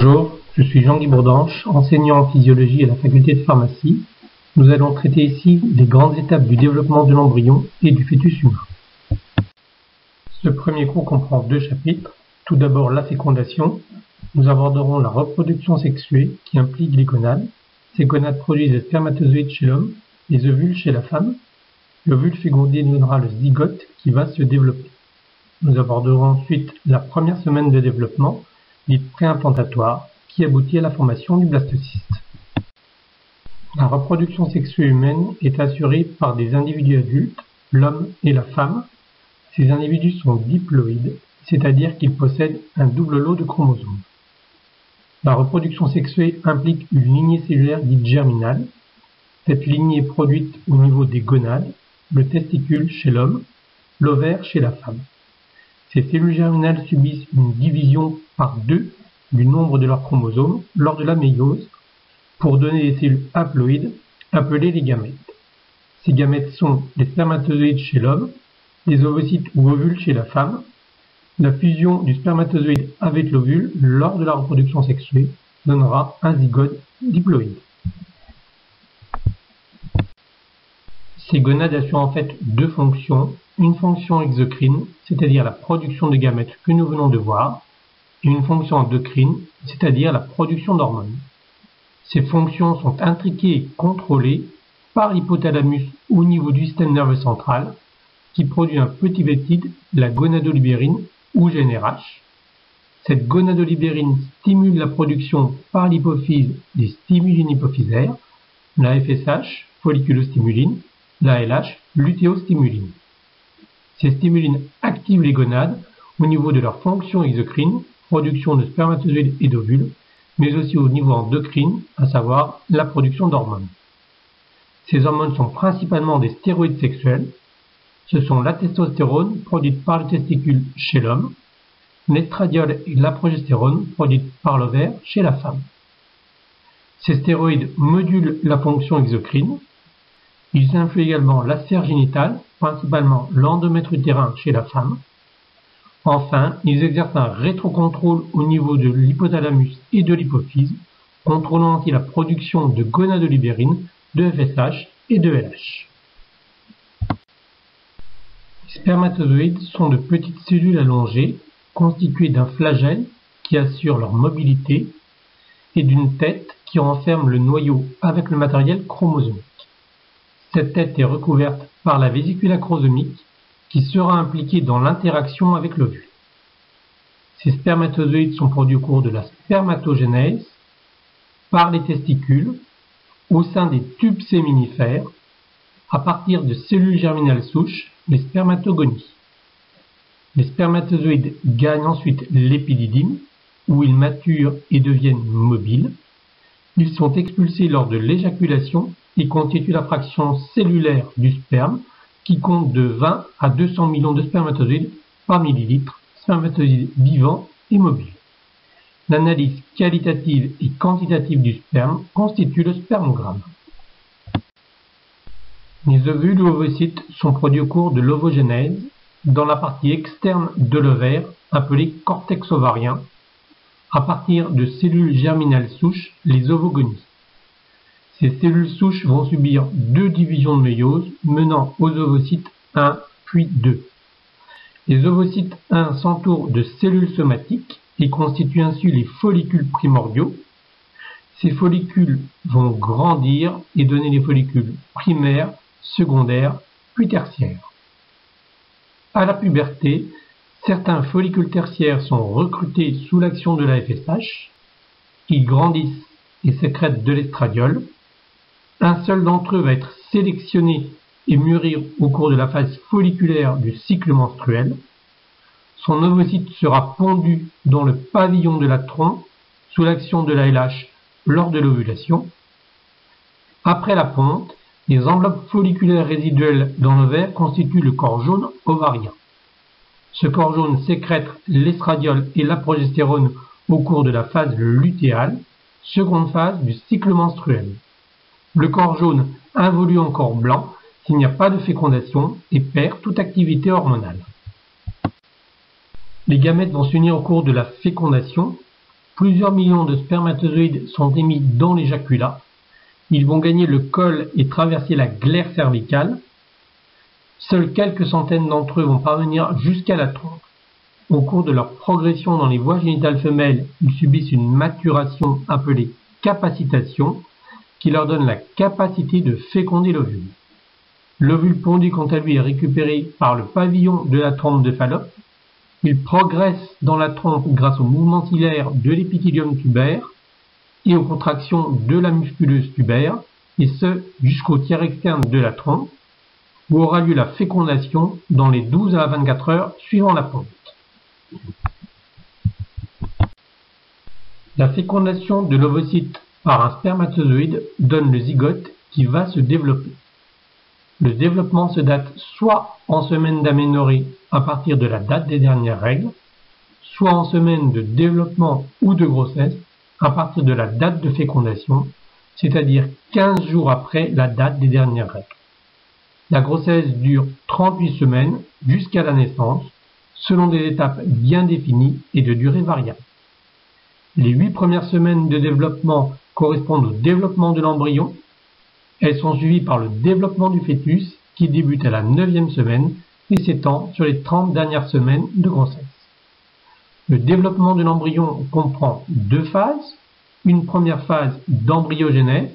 Bonjour, je suis Jean-Guy Bourdanche, enseignant en physiologie à la faculté de pharmacie. Nous allons traiter ici les grandes étapes du développement de l'embryon et du fœtus humain. Ce premier cours comprend deux chapitres. Tout d'abord la fécondation. Nous aborderons la reproduction sexuée qui implique les gonades. Ces gonades produisent des spermatozoïdes chez l'homme, les ovules chez la femme. L'ovule fécondé donnera le zygote qui va se développer. Nous aborderons ensuite la première semaine de développement, dite préimplantatoire, qui aboutit à la formation du blastocyste. La reproduction sexuée humaine est assurée par des individus adultes, l'homme et la femme. Ces individus sont diploïdes, c'est-à-dire qu'ils possèdent un double lot de chromosomes. La reproduction sexuée implique une lignée cellulaire dite germinale. Cette lignée est produite au niveau des gonades, le testicule chez l'homme, l'ovaire chez la femme. Ces cellules germinales subissent une division par deux du nombre de leurs chromosomes lors de la méiose pour donner des cellules haploïdes appelées les gamètes. Ces gamètes sont les spermatozoïdes chez l'homme, les ovocytes ou ovules chez la femme. La fusion du spermatozoïde avec l'ovule lors de la reproduction sexuée donnera un zygote diploïde. Ces gonades assurent en fait deux fonctions. Une fonction exocrine, c'est-à-dire la production de gamètes que nous venons de voir, et une fonction endocrine, c'est-à-dire la production d'hormones. Ces fonctions sont intriquées et contrôlées par l'hypothalamus au niveau du système nerveux central, qui produit un petit peptide, la gonadolibérine ou GnRH. Cette gonadolibérine stimule la production par l'hypophyse des stimulines hypophysaires, la FSH, folliculostimuline, la LH, lutéostimuline. Ces stimulines activent les gonades au niveau de leur fonction exocrine, production de spermatozoïdes et d'ovules, mais aussi au niveau endocrine, à savoir la production d'hormones. Ces hormones sont principalement des stéroïdes sexuels. Ce sont la testostérone, produite par le testicule chez l'homme, l'estradiol et la progestérone, produite par l'ovaire chez la femme. Ces stéroïdes modulent la fonction exocrine. Ils influent également la sphère génitale, principalement l'endomètre utérin chez la femme. Enfin, ils exercent un rétrocontrôle au niveau de l'hypothalamus et de l'hypophyse, contrôlant ainsi la production de gonadolibérine, de FSH et de LH. Les spermatozoïdes sont de petites cellules allongées, constituées d'un flagelle qui assure leur mobilité et d'une tête qui renferme le noyau avec le matériel chromosomique. Cette tête est recouverte par la vésicule acrosomique qui sera impliquée dans l'interaction avec l'ovule. Ces spermatozoïdes sont produits au cours de la spermatogénèse par les testicules au sein des tubes séminifères à partir de cellules germinales souches, les spermatogonies. Les spermatozoïdes gagnent ensuite l'épididyme où ils maturent et deviennent mobiles. Ils sont expulsés lors de l'éjaculation et constituent la fraction cellulaire du sperme qui compte de 20 à 200 millions de spermatozoïdes par millilitre, spermatozoïdes vivants et mobiles. L'analyse qualitative et quantitative du sperme constitue le spermogramme. Les ovules ou ovocytes sont produits au cours de l'ovogénèse dans la partie externe de l'ovaire appelée cortex ovarien à partir de cellules germinales souches, les ovogonies. Ces cellules souches vont subir deux divisions de méiose menant aux ovocytes 1 puis 2. Les ovocytes 1 s'entourent de cellules somatiques et constituent ainsi les follicules primordiaux. Ces follicules vont grandir et donner les follicules primaires, secondaires puis tertiaires. À la puberté, certains follicules tertiaires sont recrutés sous l'action de la FSH. Ils grandissent et sécrètent de l'estradiol. Un seul d'entre eux va être sélectionné et mûrir au cours de la phase folliculaire du cycle menstruel. Son ovocyte sera pondu dans le pavillon de la trompe sous l'action de la LH lors de l'ovulation. Après la ponte, les enveloppes folliculaires résiduelles dans l'ovaire constituent le corps jaune ovarien. Ce corps jaune sécrète l'estradiol et la progestérone au cours de la phase lutéale, seconde phase du cycle menstruel. Le corps jaune involue en corps blanc s'il n'y a pas de fécondation et perd toute activité hormonale. Les gamètes vont s'unir au cours de la fécondation plusieurs millions de spermatozoïdes sont émis dans l'éjaculat. Ils vont gagner le col et traverser la glaire cervicale. Seules quelques centaines d'entre eux vont parvenir jusqu'à la trompe. Au cours de leur progression dans les voies génitales femelles, ils subissent une maturation appelée capacitation, qui leur donne la capacité de féconder l'ovule. L'ovule pondu, quant à lui, est récupéré par le pavillon de la trompe de Fallope. Il progresse dans la trompe grâce au mouvement cilaire de l'épithélium tubaire et aux contractions de la musculeuse tubaire, et ce jusqu'au tiers externe de la trompe, où aura lieu la fécondation dans les 12 à 24 heures suivant la ponte. La fécondation de l'ovocyte par un spermatozoïde donne le zygote qui va se développer. Le développement se date soit en semaine d'aménorrhée à partir de la date des dernières règles, soit en semaine de développement ou de grossesse à partir de la date de fécondation, c'est-à-dire 15 jours après la date des dernières règles. La grossesse dure 38 semaines jusqu'à la naissance, selon des étapes bien définies et de durée variable. Les 8 premières semaines de développement correspondent au développement de l'embryon. Elles sont suivies par le développement du fœtus qui débute à la 9e semaine et s'étend sur les 30 dernières semaines de grossesse. Le développement de l'embryon comprend 2 phases. Une première phase d'embryogénèse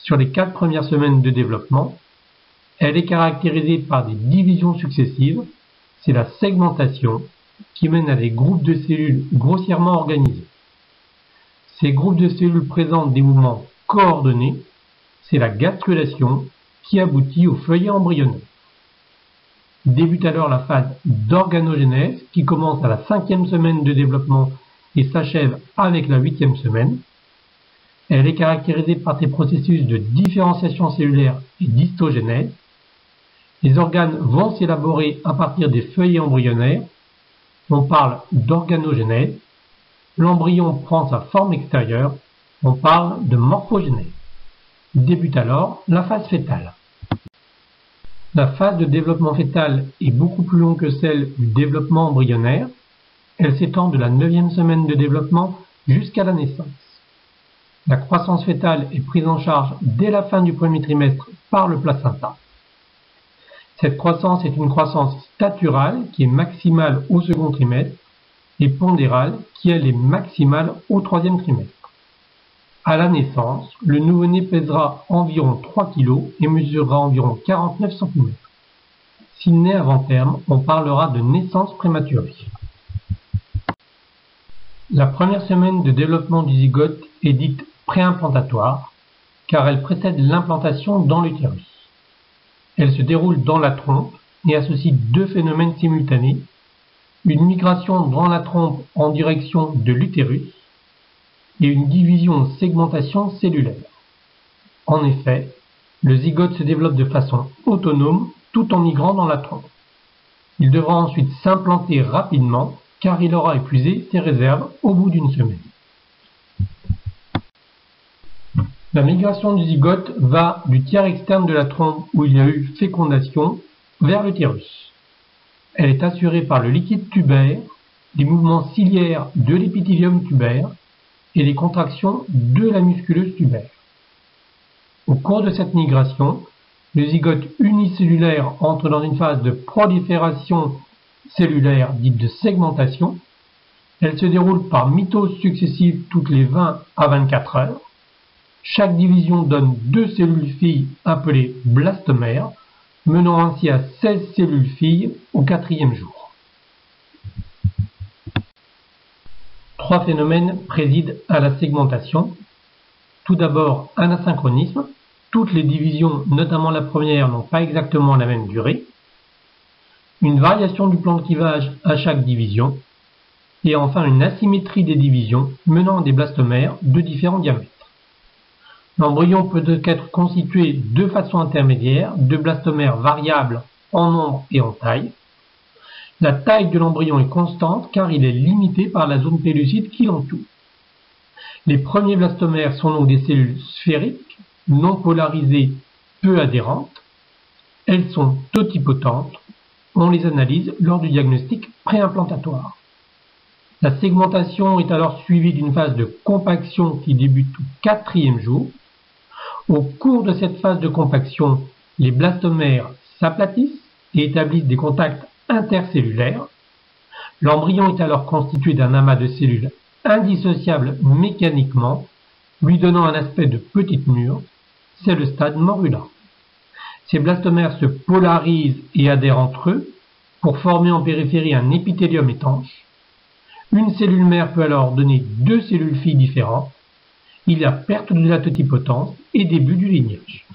sur les 4 premières semaines de développement. Elle est caractérisée par des divisions successives. C'est la segmentation qui mène à des groupes de cellules grossièrement organisés. Ces groupes de cellules présentent des mouvements coordonnés. C'est la gastrulation qui aboutit au feuillet embryonnaire. Débute alors la phase d'organogénèse qui commence à la 5e semaine de développement et s'achève avec la 8e semaine. Elle est caractérisée par des processus de différenciation cellulaire et d'histogénèse. Les organes vont s'élaborer à partir des feuillets embryonnaires. On parle d'organogénèse. L'embryon prend sa forme extérieure. On parle de morphogénèse. Débute alors la phase fœtale. La phase de développement fœtal est beaucoup plus longue que celle du développement embryonnaire. Elle s'étend de la 9e semaine de développement jusqu'à la naissance. La croissance fœtale est prise en charge dès la fin du premier trimestre par le placenta. Cette croissance est une croissance staturale qui est maximale au second trimestre et pondérale qui elle est maximale au 3e trimestre. À la naissance, le nouveau-né pèsera environ 3 kg et mesurera environ 49 cm. S'il naît avant terme, on parlera de naissance prématurée. La première semaine de développement du zygote est dite préimplantatoire, car elle précède l'implantation dans l'utérus. Elle se déroule dans la trompe et associe 2 phénomènes simultanés, une migration dans la trompe en direction de l'utérus et une division-segmentation cellulaire. En effet, le zygote se développe de façon autonome tout en migrant dans la trompe. Il devra ensuite s'implanter rapidement car il aura épuisé ses réserves au bout d'une semaine. La migration du zygote va du tiers externe de la trompe où il y a eu fécondation vers l'utérus. Elle est assurée par le liquide tubaire, les mouvements ciliaires de l'épithélium tubaire et les contractions de la musculeuse tubaire. Au cours de cette migration, le zygote unicellulaire entre dans une phase de prolifération cellulaire dite de segmentation. Elle se déroule par mitoses successives toutes les 20 à 24 heures. Chaque division donne 2 cellules filles appelées blastomères, menant ainsi à 16 cellules filles au 4e jour. 3 phénomènes président à la segmentation. Tout d'abord, un asynchronisme. Toutes les divisions, notamment la première, n'ont pas exactement la même durée. Une variation du plan de clivage à chaque division. Et enfin, une asymétrie des divisions menant à des blastomères de différents diamètres. L'embryon peut donc être constitué de façon intermédiaire de blastomères variables en nombre et en taille. La taille de l'embryon est constante car il est limité par la zone pellucide qui l'entoure. Les premiers blastomères sont donc des cellules sphériques, non polarisées, peu adhérentes. Elles sont totipotentes. On les analyse lors du diagnostic préimplantatoire. La segmentation est alors suivie d'une phase de compaction qui débute au 4e jour. Au cours de cette phase de compaction, les blastomères s'aplatissent et établissent des contacts intercellulaires. L'embryon est alors constitué d'un amas de cellules indissociables mécaniquement, lui donnant un aspect de petite mûre. C'est le stade morula. Ces blastomères se polarisent et adhèrent entre eux pour former en périphérie un épithélium étanche. Une cellule mère peut alors donner deux cellules filles différentes. Il y a perte de latotipotence et début du lignage.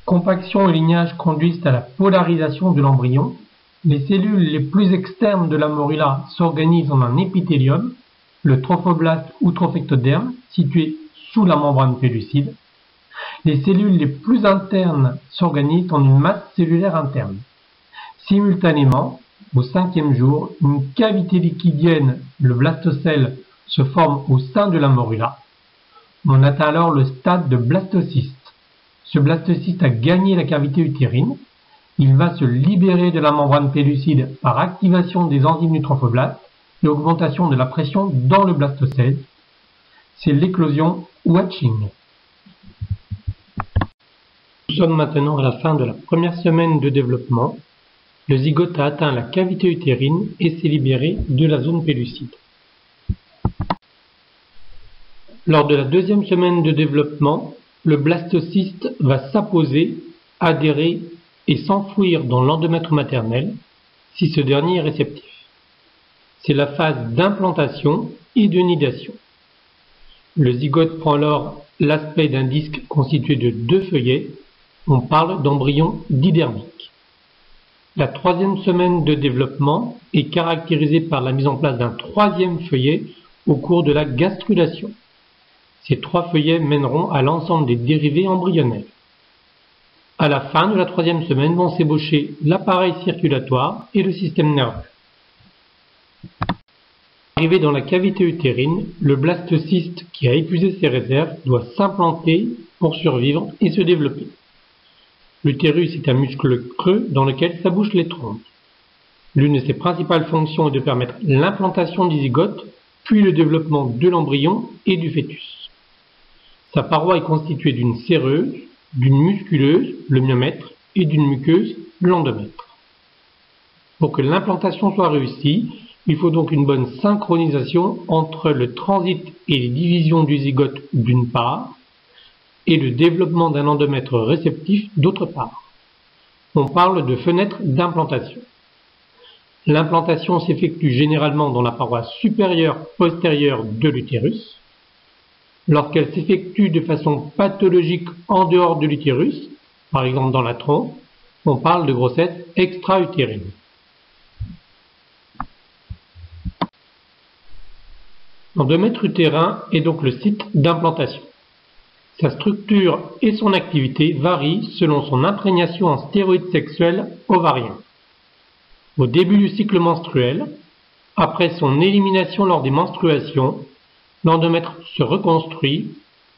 Compaction et lignage conduisent à la polarisation de l'embryon. Les cellules les plus externes de la morula s'organisent en un épithélium, le trophoblaste ou trophectoderme, situé sous la membrane pellucide. Les cellules les plus internes s'organisent en une masse cellulaire interne. Simultanément, au 5e jour, une cavité liquidienne, le blastocèle, se forme au sein de la morula. On atteint alors le stade de blastocyste. Ce blastocyste a gagné la cavité utérine. Il va se libérer de la membrane pellucide par activation des enzymes du trophoblaste et augmentation de la pression dans le blastocèle. C'est l'éclosion ou hatching. Nous sommes maintenant à la fin de la première semaine de développement. Le zygote a atteint la cavité utérine et s'est libéré de la zone pellucide. Lors de la deuxième semaine de développement, le blastocyste va s'apposer, adhérer et s'enfouir dans l'endomètre maternel si ce dernier est réceptif. C'est la phase d'implantation et de nidation. Le zygote prend alors l'aspect d'un disque constitué de deux feuillets. On parle d'embryon didermique. La troisième semaine de développement est caractérisée par la mise en place d'un troisième feuillet au cours de la gastrulation. Ces trois feuillets mèneront à l'ensemble des dérivés embryonnaires. À la fin de la troisième semaine vont s'ébaucher l'appareil circulatoire et le système nerveux. Arrivé dans la cavité utérine, le blastocyste qui a épuisé ses réserves doit s'implanter pour survivre et se développer. L'utérus est un muscle creux dans lequel s'abouchent les trompes. L'une de ses principales fonctions est de permettre l'implantation du zygote, puis le développement de l'embryon et du fœtus. Sa paroi est constituée d'une séreuse, d'une musculeuse, le myomètre, et d'une muqueuse, l'endomètre. Pour que l'implantation soit réussie, il faut donc une bonne synchronisation entre le transit et les divisions du zygote d'une part, et le développement d'un endomètre réceptif d'autre part. On parle de fenêtre d'implantation. L'implantation s'effectue généralement dans la paroi supérieure postérieure de l'utérus. Lorsqu'elle s'effectue de façon pathologique en dehors de l'utérus, par exemple dans la trompe, on parle de grossesse extra-utérine. L'endomètre utérin est donc le site d'implantation. Sa structure et son activité varient selon son imprégnation en stéroïdes sexuels ovariens. Au début du cycle menstruel, après son élimination lors des menstruations, l'endomètre se reconstruit,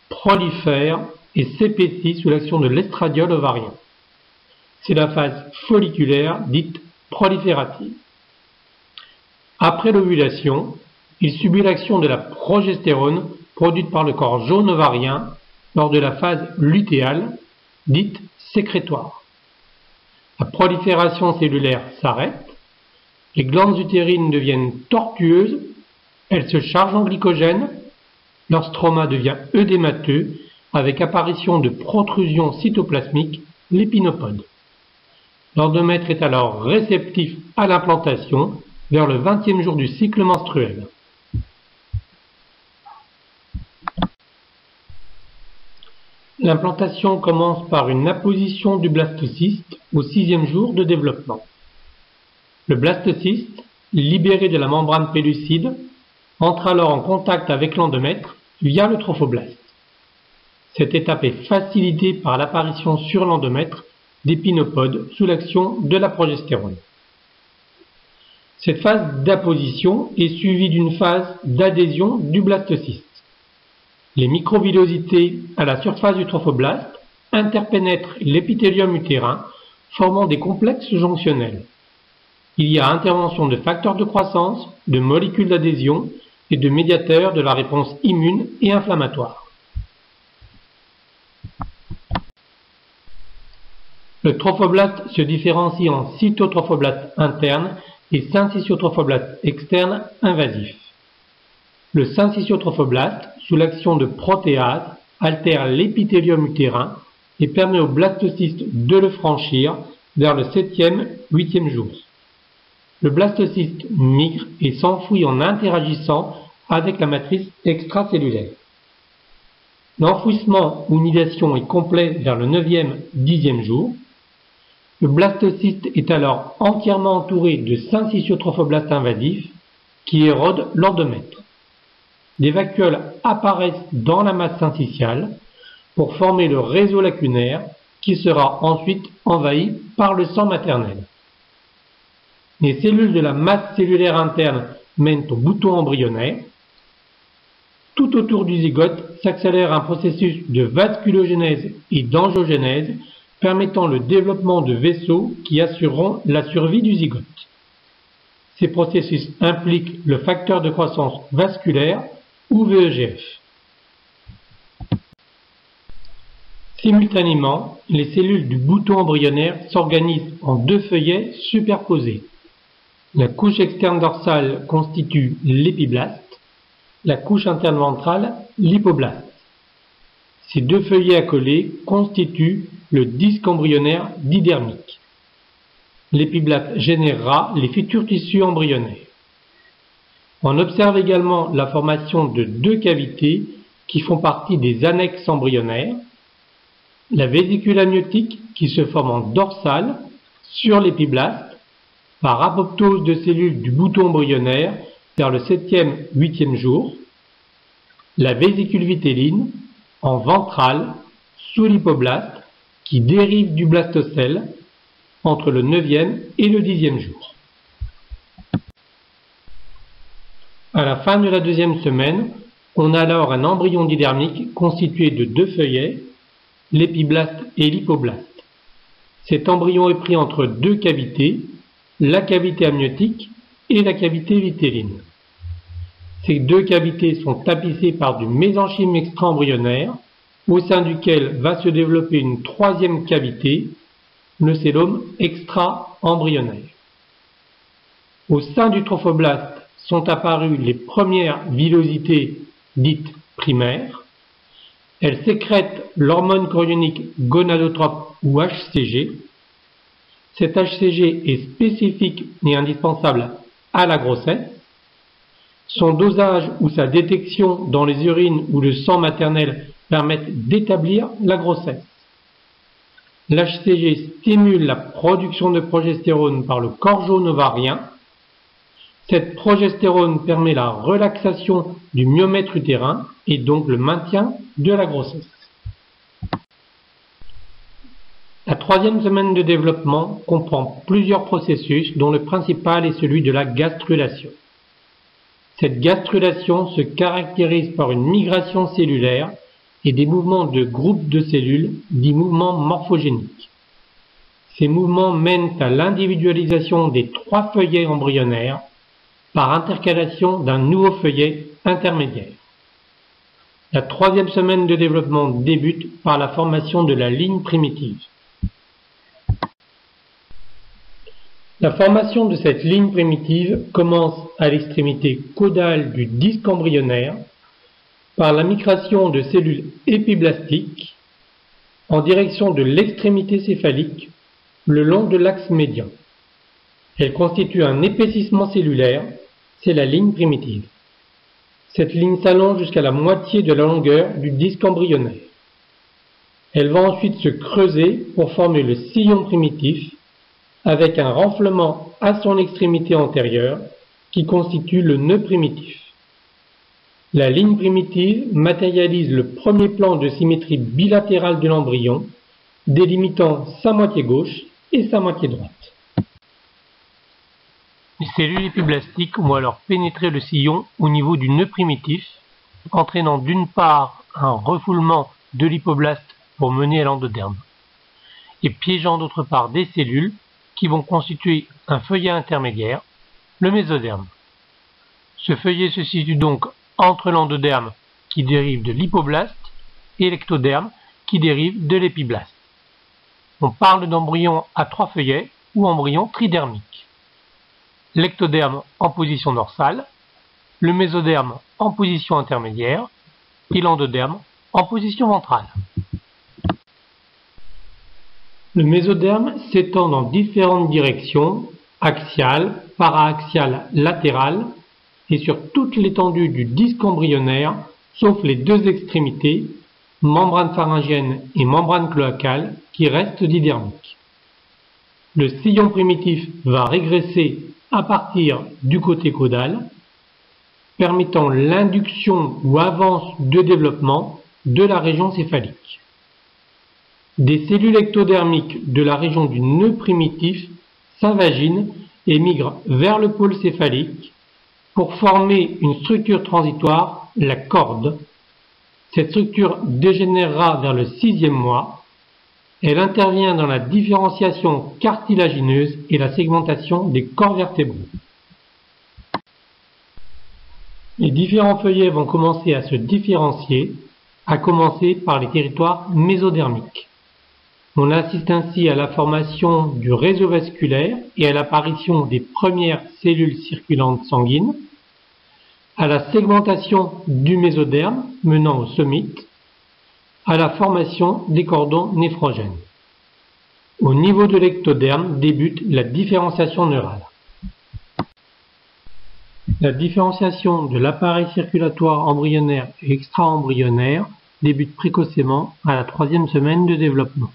prolifère et s'épaissit sous l'action de l'estradiol ovarien. C'est la phase folliculaire dite proliférative. Après l'ovulation, il subit l'action de la progestérone produite par le corps jaune ovarien lors de la phase lutéale, dite sécrétoire. La prolifération cellulaire s'arrête, les glandes utérines deviennent tortueuses, elles se chargent en glycogène, leur stroma devient œdémateux avec apparition de protrusions cytoplasmiques, l'épinopode. L'endomètre est alors réceptif à l'implantation vers le 20e jour du cycle menstruel. L'implantation commence par une apposition du blastocyste au 6e jour de développement. Le blastocyste, libéré de la membrane pellucide, entre alors en contact avec l'endomètre via le trophoblaste. Cette étape est facilitée par l'apparition sur l'endomètre d'épinopodes sous l'action de la progestérone. Cette phase d'apposition est suivie d'une phase d'adhésion du blastocyste. Les microvillosités à la surface du trophoblaste interpénètrent l'épithélium utérin, formant des complexes jonctionnels. il y a intervention de facteurs de croissance, de molécules d'adhésion et de médiateurs de la réponse immune et inflammatoire. Le trophoblaste se différencie en cytotrophoblaste interne et syncytiotrophoblaste externe invasif. Le syncytiotrophoblaste, sous l'action de protéases, altère l'épithélium utérin et permet au blastocyste de le franchir vers le 7e, 8e jour. Le blastocyste migre et s'enfouit en interagissant avec la matrice extracellulaire. L'enfouissement ou nidation est complet vers le 9e, 10e jour. Le blastocyste est alors entièrement entouré de syncytiotrophoblastes invasifs qui érodent l'endomètre. Des vacuoles apparaissent dans la masse syncytiale pour former le réseau lacunaire qui sera ensuite envahi par le sang maternel. Les cellules de la masse cellulaire interne mènent au bouton embryonnaire. Tout autour du zygote s'accélère un processus de vasculogénèse et d'angiogénèse permettant le développement de vaisseaux qui assureront la survie du zygote. Ces processus impliquent le facteur de croissance vasculaire ou VEGF. Simultanément, les cellules du bouton embryonnaire s'organisent en deux feuillets superposés. La couche externe dorsale constitue l'épiblaste, la couche interne ventrale l'hypoblaste. Ces deux feuillets accolés constituent le disque embryonnaire didermique. L'épiblaste générera les futurs tissus embryonnaires. On observe également la formation de deux cavités qui font partie des annexes embryonnaires. La vésicule amniotique qui se forme en dorsale sur l'épiblaste par apoptose de cellules du bouton embryonnaire vers le 7e, 8e jour. La vésicule vitéline en ventrale sous l'hypoblaste qui dérive du blastocèle entre le 9e et le 10e jour. À la fin de la deuxième semaine, on a alors un embryon didermique constitué de deux feuillets, l'épiblaste et l'hypoblaste. Cet embryon est pris entre deux cavités, la cavité amniotique et la cavité vitéline. Ces deux cavités sont tapissées par du mésenchyme extra-embryonnaire, au sein duquel va se développer une troisième cavité, le cellome extra-embryonnaire. Au sein du trophoblaste sont apparues les premières villosités dites primaires. Elles sécrètent l'hormone chorionique gonadotrope ou HCG. Cet HCG est spécifique et indispensable à la grossesse. Son dosage ou sa détection dans les urines ou le sang maternel permettent d'établir la grossesse. L'HCG stimule la production de progestérone par le corps jaune ovarien. Cette progestérone permet la relaxation du myomètre utérin et donc le maintien de la grossesse. La troisième semaine de développement comprend plusieurs processus dont le principal est celui de la gastrulation. Cette gastrulation se caractérise par une migration cellulaire et des mouvements de groupes de cellules, dits mouvements morphogéniques. Ces mouvements mènent à l'individualisation des trois feuillets embryonnaires par intercalation d'un nouveau feuillet intermédiaire. La troisième semaine de développement débute par la formation de la ligne primitive. La formation de cette ligne primitive commence à l'extrémité caudale du disque embryonnaire par la migration de cellules épiblastiques en direction de l'extrémité céphalique le long de l'axe médian. Elle constitue un épaississement cellulaire, c'est la ligne primitive. Cette ligne s'allonge jusqu'à la moitié de la longueur du disque embryonnaire. Elle va ensuite se creuser pour former le sillon primitif avec un renflement à son extrémité antérieure qui constitue le nœud primitif. La ligne primitive matérialise le premier plan de symétrie bilatérale de l'embryon, délimitant sa moitié gauche et sa moitié droite. Les cellules épiblastiques vont alors pénétrer le sillon au niveau du nœud primitif, entraînant d'une part un refoulement de l'hypoblaste pour mener à l'endoderme, et piégeant d'autre part des cellules qui vont constituer un feuillet intermédiaire, le mésoderme. Ce feuillet se situe donc entre l'endoderme qui dérive de l'hypoblaste et l'ectoderme qui dérive de l'épiblaste. On parle d'embryon à 3 feuillets ou embryon tridermique. L'ectoderme en position dorsale, le mésoderme en position intermédiaire et l'endoderme en position ventrale. Le mésoderme s'étend dans différentes directions, axiale, paraaxiale, latérale, et sur toute l'étendue du disque embryonnaire, sauf les deux extrémités, membrane pharyngienne et membrane cloacale, qui restent didermiques. Le sillon primitif va régresser à partir du côté caudal, permettant l'induction ou avance de développement de la région céphalique. Des cellules ectodermiques de la région du nœud primitif s'invaginent et migrent vers le pôle céphalique pour former une structure transitoire, la corde. Cette structure dégénérera vers le 6e mois. Elle intervient dans la différenciation cartilagineuse et la segmentation des corps vertébraux. Les différents feuillets vont commencer à se différencier, à commencer par les territoires mésodermiques. On assiste ainsi à la formation du réseau vasculaire et à l'apparition des premières cellules circulantes sanguines, à la segmentation du mésoderme menant au somite, à la formation des cordons néphrogènes. Au niveau de l'ectoderme débute la différenciation neurale. La différenciation de l'appareil circulatoire embryonnaire et extra-embryonnaire débute précocement à la 3e semaine de développement.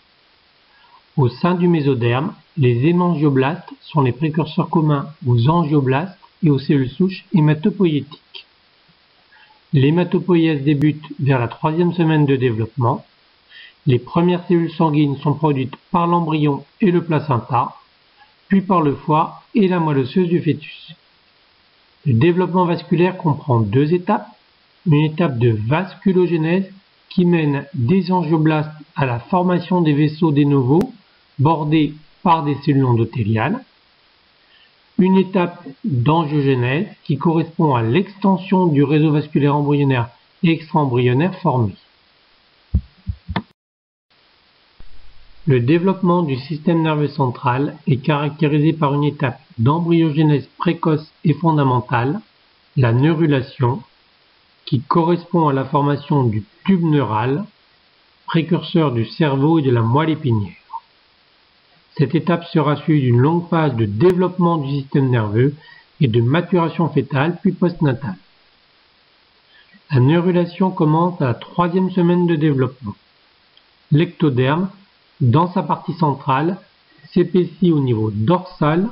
Au sein du mésoderme, les hémangioblastes sont les précurseurs communs aux angioblastes et aux cellules souches hématopoïétiques. L'hématopoïèse débute vers la 3e semaine de développement. Les premières cellules sanguines sont produites par l'embryon et le placenta, puis par le foie et la moelle osseuse du fœtus. Le développement vasculaire comprend 2 étapes. Une étape de vasculogénèse qui mène des angioblastes à la formation des vaisseaux de novo bordés par des cellules endothéliales. Une étape d'angiogénèse qui correspond à l'extension du réseau vasculaire embryonnaire et extra-embryonnaire formé. Le développement du système nerveux central est caractérisé par une étape d'embryogénèse précoce et fondamentale, la neurulation, qui correspond à la formation du tube neural, précurseur du cerveau et de la moelle épinière. Cette étape sera suivie d'une longue phase de développement du système nerveux et de maturation fœtale puis postnatale. La neurulation commence à la 3e semaine de développement. L'ectoderme, dans sa partie centrale, s'épaissit au niveau dorsal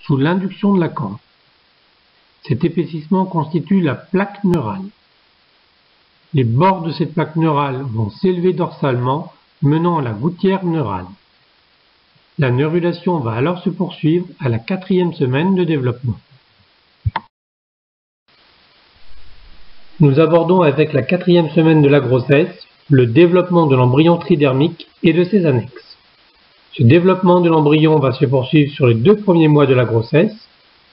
sous l'induction de la corde. Cet épaississement constitue la plaque neurale. Les bords de cette plaque neurale vont s'élever dorsalement, menant à la gouttière neurale. La neurulation va alors se poursuivre à la 4e semaine de développement. Nous abordons avec la 4e semaine de la grossesse le développement de l'embryon tridermique et de ses annexes. Ce développement de l'embryon va se poursuivre sur les 2 premiers mois de la grossesse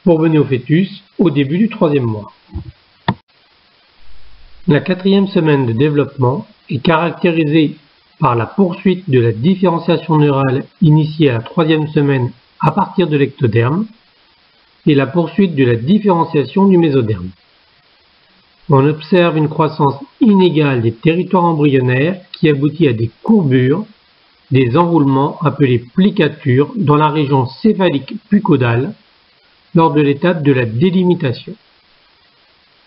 pour mener au fœtus au début du 3e mois. La 4e semaine de développement est caractérisée par la poursuite de la différenciation neurale initiée à la 3e semaine à partir de l'ectoderme et la poursuite de la différenciation du mésoderme. On observe une croissance inégale des territoires embryonnaires qui aboutit à des courbures, des enroulements appelés plicatures dans la région céphalique puis caudale lors de l'étape de la délimitation.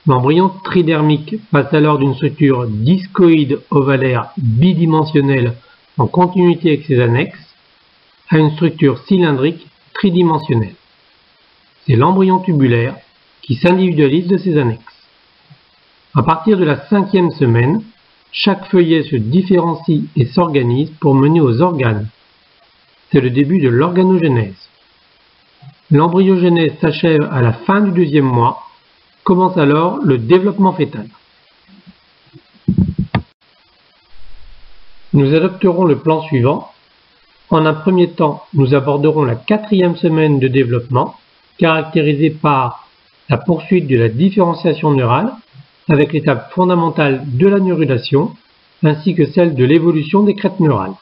L'embryon tridermique passe alors d'une structure discoïde ovalaire bidimensionnelle en continuité avec ses annexes à une structure cylindrique tridimensionnelle. C'est l'embryon tubulaire qui s'individualise de ses annexes. À partir de la 5e semaine, chaque feuillet se différencie et s'organise pour mener aux organes. C'est le début de l'organogénèse. L'embryogénèse s'achève à la fin du 2e mois. Commence alors le développement fœtal. Nous adopterons le plan suivant. En un premier temps, nous aborderons la 4e semaine de développement, caractérisée par la poursuite de la différenciation neurale, avec l'étape fondamentale de la neurulation, ainsi que celle de l'évolution des crêtes neurales.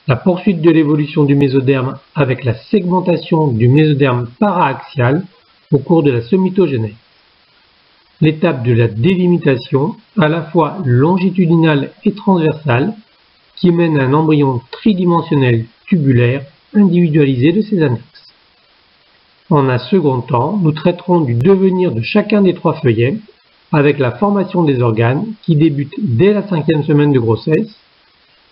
La poursuite de l'évolution du mésoderme avec la segmentation du mésoderme paraaxial au cours de la somitogénèse. L'étape de la délimitation, à la fois longitudinale et transversale, qui mène à un embryon tridimensionnel tubulaire individualisé de ses annexes. En un second temps, nous traiterons du devenir de chacun des 3 feuillets, avec la formation des organes qui débute dès la 5e semaine de grossesse,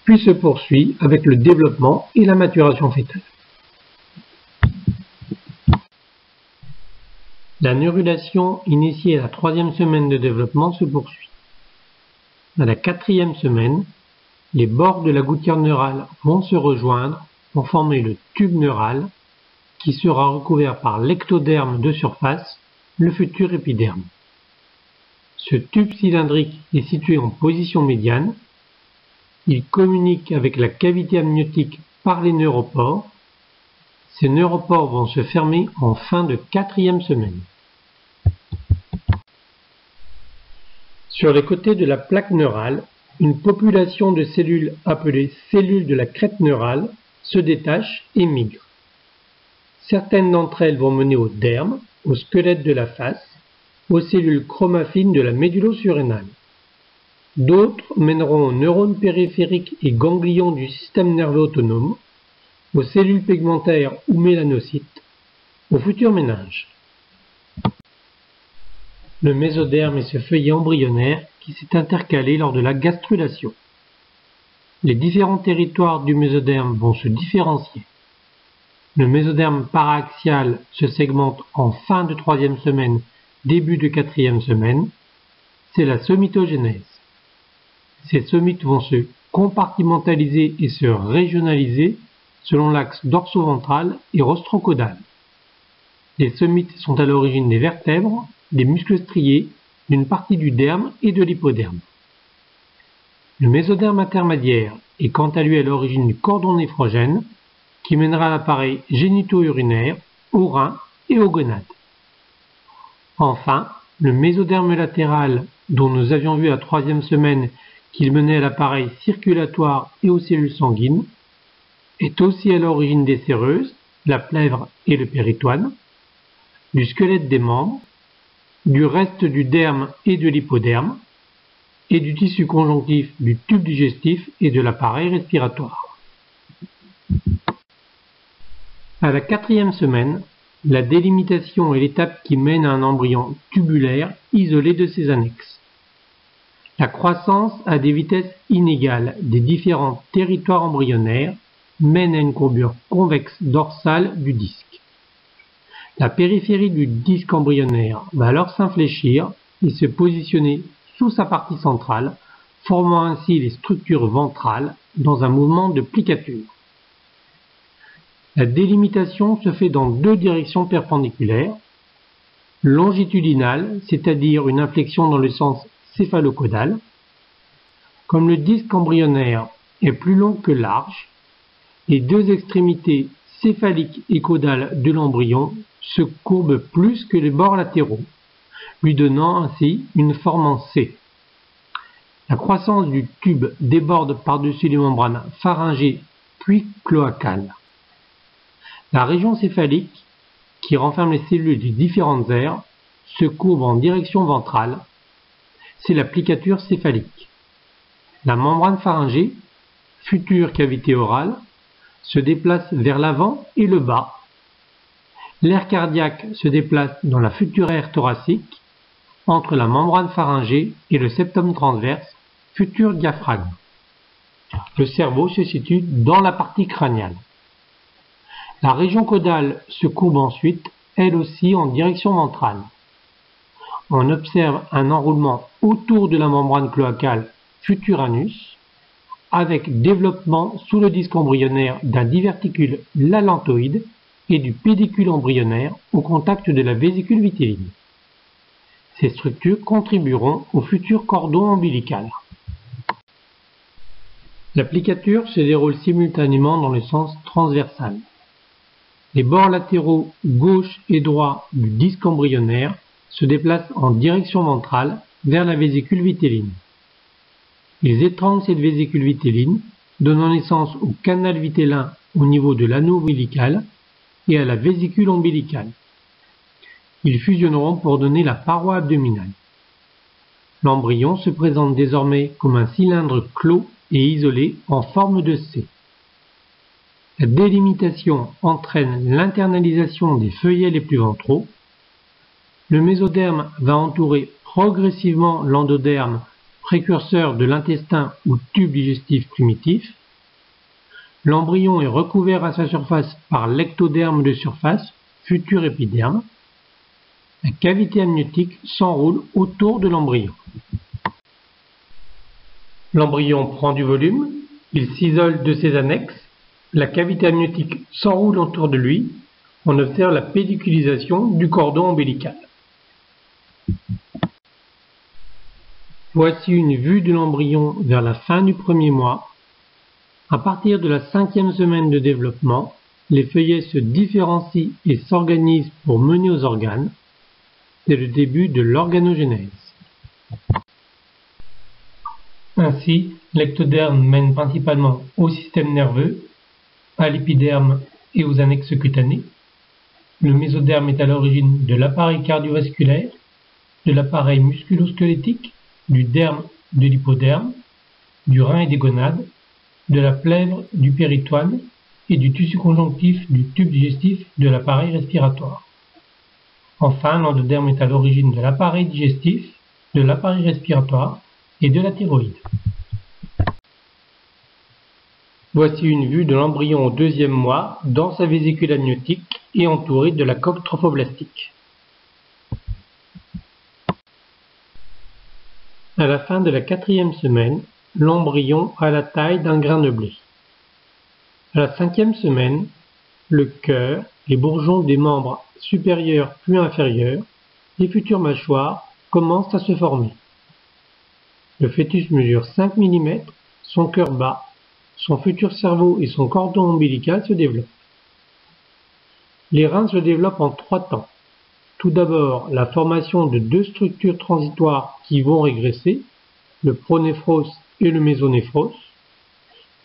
puis se poursuit avec le développement et la maturation fœtale. La neurulation initiée à la 3e semaine de développement se poursuit. À la 4e semaine, les bords de la gouttière neurale vont se rejoindre pour former le tube neural qui sera recouvert par l'ectoderme de surface, le futur épiderme. Ce tube cylindrique est situé en position médiane. Il communique avec la cavité amniotique par les neuropores. Ces neuropores vont se fermer en fin de 4e semaine. Sur les côtés de la plaque neurale, une population de cellules appelées cellules de la crête neurale se détache et migre. Certaines d'entre elles vont mener au derme, au squelette de la face, aux cellules chromafines de la médullo-surrénale. D'autres mèneront aux neurones périphériques et ganglions du système nerveux autonome, aux cellules pigmentaires ou mélanocytes, au futur méninge. Le mésoderme est ce feuillet embryonnaire qui s'est intercalé lors de la gastrulation. Les différents territoires du mésoderme vont se différencier. Le mésoderme paraaxial se segmente en fin de 3e semaine, début de 4e semaine. C'est la somitogénèse. Ces somites vont se compartimentaliser et se régionaliser selon l'axe dorso-ventral et rostrocaudal. Les somites sont à l'origine des vertèbres, des muscles striés, d'une partie du derme et de l'hypoderme. Le mésoderme intermédiaire est quant à lui à l'origine du cordon néphrogène qui mènera l'appareil génito-urinaire, aux reins et aux gonades. Enfin, le mésoderme latéral, dont nous avions vu à la 3e semaine qu'il menait à l'appareil circulatoire et aux cellules sanguines, est aussi à l'origine des séreuses, la plèvre et le péritoine, du squelette des membres, du reste du derme et de l'hypoderme, et du tissu conjonctif du tube digestif et de l'appareil respiratoire. À la 4e semaine, la délimitation est l'étape qui mène à un embryon tubulaire isolé de ses annexes. La croissance à des vitesses inégales des différents territoires embryonnaires mène à une courbure convexe dorsale du disque. La périphérie du disque embryonnaire va alors s'infléchir et se positionner sous sa partie centrale, formant ainsi les structures ventrales dans un mouvement de plicature. La délimitation se fait dans 2 directions perpendiculaires, longitudinale, c'est-à-dire une inflexion dans le sens céphalocaudal. Comme le disque embryonnaire est plus long que large, les 2 extrémités céphaliques et caudales de l'embryon se courbent plus que les bords latéraux, lui donnant ainsi une forme en C. La croissance du tube déborde par-dessus les membranes pharyngées puis cloacales. La région céphalique, qui renferme les cellules des différentes aires, se courbe en direction ventrale. C'est la plicature céphalique. La membrane pharyngée, future cavité orale, se déplace vers l'avant et le bas. L'air cardiaque se déplace dans la future aire thoracique, entre la membrane pharyngée et le septum transverse, futur diaphragme. Le cerveau se situe dans la partie crâniale. La région caudale se courbe ensuite, elle aussi en direction ventrale. On observe un enroulement autour de la membrane cloacale futur anus, avec développement sous le disque embryonnaire d'un diverticule lalantoïde et du pédicule embryonnaire au contact de la vésicule vitelline. Ces structures contribueront au futur cordon ombilical. L'applicature se déroule simultanément dans le sens transversal. Les bords latéraux gauche et droit du disque embryonnaire se déplacent en direction ventrale vers la vésicule vitelline. Ils étranglent cette vésicule vitelline, donnant naissance au canal vitellin au niveau de l'anneau ombilical et à la vésicule ombilicale. Ils fusionneront pour donner la paroi abdominale. L'embryon se présente désormais comme un cylindre clos et isolé en forme de C. La délimitation entraîne l'internalisation des feuillets les plus ventraux. Le mésoderme va entourer progressivement l'endoderme, précurseur de l'intestin ou tube digestif primitif. L'embryon est recouvert à sa surface par l'ectoderme de surface, futur épiderme. La cavité amniotique s'enroule autour de l'embryon. L'embryon prend du volume, il s'isole de ses annexes, la cavité amniotique s'enroule autour de lui, on observe la pédiculisation du cordon ombilical. Voici une vue de l'embryon vers la fin du premier mois. À partir de la 5e semaine de développement, les feuillets se différencient et s'organisent pour mener aux organes. C'est le début de l'organogénèse. Ainsi, l'ectoderme mène principalement au système nerveux, à l'épiderme et aux annexes cutanées. Le mésoderme est à l'origine de l'appareil cardiovasculaire, de l'appareil musculo-squelettique, du derme, de l'hypoderme, du rein et des gonades, de la plèvre, du péritoine et du tissu conjonctif du tube digestif de l'appareil respiratoire. Enfin, l'endoderme est à l'origine de l'appareil digestif, de l'appareil respiratoire et de la thyroïde. Voici une vue de l'embryon au 2e mois dans sa vésicule amniotique et entouré de la coque trophoblastique. À la fin de la 4e semaine, l'embryon a la taille d'un grain de blé. À la 5e semaine, le cœur, les bourgeons des membres supérieurs puis inférieurs, les futures mâchoires commencent à se former. Le fœtus mesure 5 mm, son cœur bat, son futur cerveau et son cordon ombilical se développent. Les reins se développent en 3 temps. Tout d'abord, la formation de 2 structures transitoires qui vont régresser, le pronéphros et le mésonéphros,